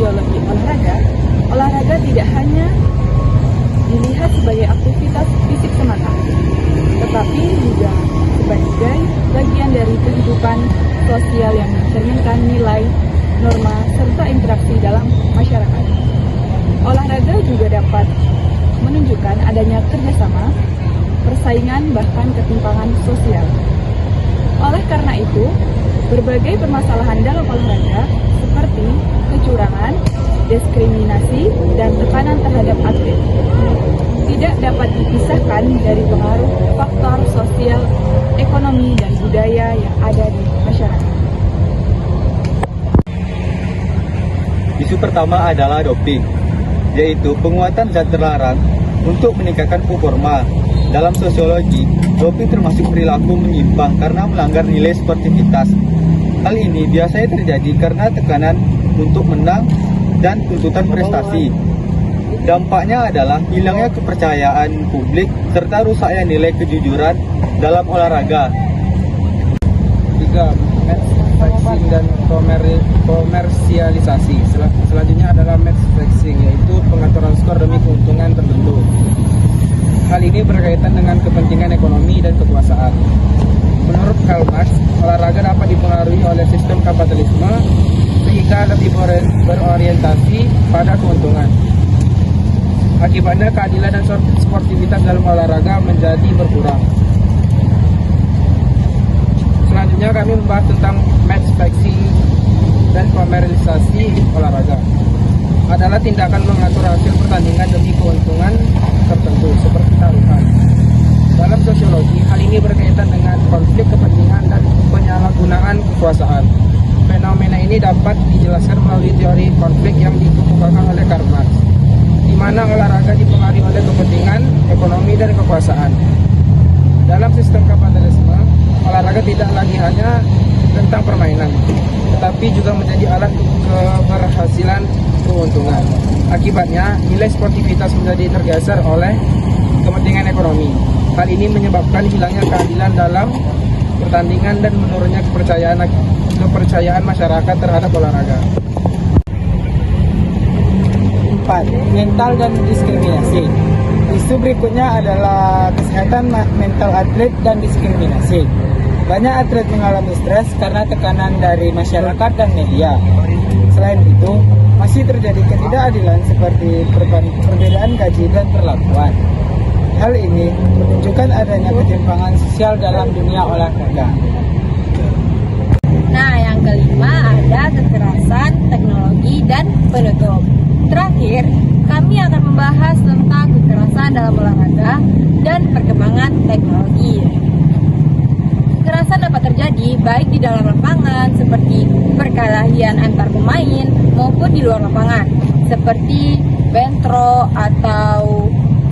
sosiologi olahraga, olahraga tidak hanya dilihat sebagai aktivitas fisik semata, tetapi juga sebagai bagian dari kehidupan sosial yang mencerminkan nilai, norma, serta interaksi dalam masyarakat. Olahraga juga dapat menunjukkan adanya kerjasama, persaingan, bahkan ketimpangan sosial. Oleh karena itu, berbagai permasalahan dalam olahraga seperti kecurangan, diskriminasi, dan tekanan terhadap atlet tidak dapat dipisahkan dari pengaruh faktor sosial, ekonomi, dan budaya yang ada di masyarakat. Isu pertama adalah doping, yaitu penguatan zat terlarang untuk meningkatkan performa. Dalam sosiologi, doping termasuk perilaku menyimpang karena melanggar nilai sportivitas. Hal ini biasanya terjadi karena tekanan untuk menang dan tuntutan prestasi. Dampaknya adalah hilangnya kepercayaan publik serta rusaknya nilai kejujuran dalam olahraga. 3. Match fixing dan komersialisasi. Selanjutnya adalah match fixing, yaitu pengaturan skor demi keuntungan tertentu. Hal ini berkaitan dengan kepentingan ekonomi dan kekuasaan. Menurut Karl Marx, olahraga dapat dipengaruhi oleh sistem kapitalisme sehingga lebih berorientasi pada keuntungan. Akibatnya keadilan dan sportivitas dalam olahraga menjadi berkurang. Selanjutnya kami membahas tentang match fixing dan komersialisasi olahraga. Adalah tindakan mengatur hasil pertandingan demi keuntungan tertentu seperti taruhan. Dalam sosiologi, hal ini berkaitan dengan konflik kepentingan dan penyalahgunaan kekuasaan. Fenomena ini dapat dijelaskan melalui teori konflik yang dikemukakan oleh Karl Marx, di mana olahraga dipengaruhi oleh kepentingan, ekonomi, dan kekuasaan. Dalam sistem kapitalisme, olahraga tidak lagi hanya tentang permainan, tetapi juga menjadi alat keberhasilan keuntungan. Akibatnya, nilai sportivitas menjadi tergeser oleh kepentingan ekonomi. Hal ini menyebabkan hilangnya keadilan dalam pertandingan dan menurunnya kepercayaan masyarakat terhadap olahraga. 4. Mental dan diskriminasi. Isu berikutnya adalah kesehatan mental atlet dan diskriminasi. Banyak atlet mengalami stres karena tekanan dari masyarakat dan media. Selain itu, masih terjadi ketidakadilan seperti perbedaan gaji dan perlakuan. Hal ini menunjukkan adanya ketimpangan sosial dalam dunia olahraga. Nah, yang kelima ada kekerasan, teknologi, dan penutup. Terakhir, kami akan membahas tentang kekerasan dalam olahraga dan perkembangan teknologi. Kekerasan dapat terjadi baik di dalam lapangan seperti perkelahian antar pemain maupun di luar lapangan seperti bentrok atau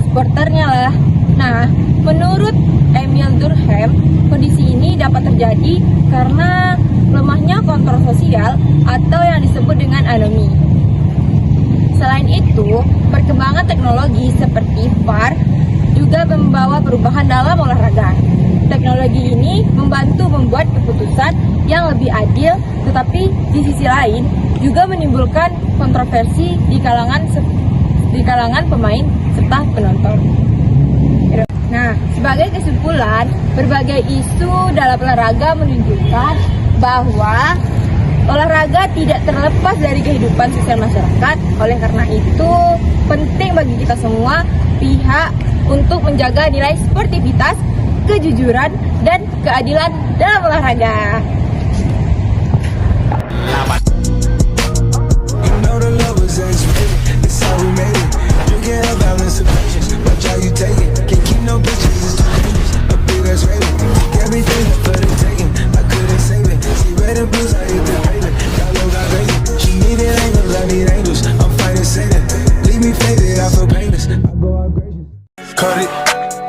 supporternya lah. Nah, menurut Emil Durkheim, kondisi ini dapat terjadi karena lemahnya kontrol sosial atau yang disebut dengan anomi. Selain itu, perkembangan teknologi seperti VAR juga membawa perubahan dalam olahraga. Teknologi ini membantu membuat keputusan yang lebih adil, tetapi di sisi lain juga menimbulkan kontroversi di kalangan pemain serta penonton. Nah, sebagai kesimpulan, berbagai isu dalam olahraga menunjukkan bahwa olahraga tidak terlepas dari kehidupan sosial masyarakat. Oleh karena itu, penting bagi kita semua pihak untuk menjaga nilai sportivitas, kejujuran, dan keadilan dalam olahraga.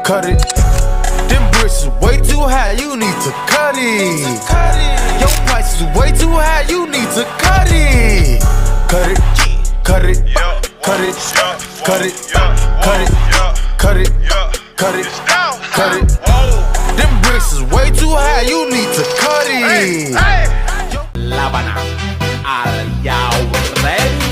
Cut it. Them bricks is way too high, you need to cut it. Your price is way too high, you need to cut it. Cut it, cut it, cut it, cut it, cut it, cut it, cut it, cut it. Them bricks is way too high, you need to cut it. Laban, are y'all ready?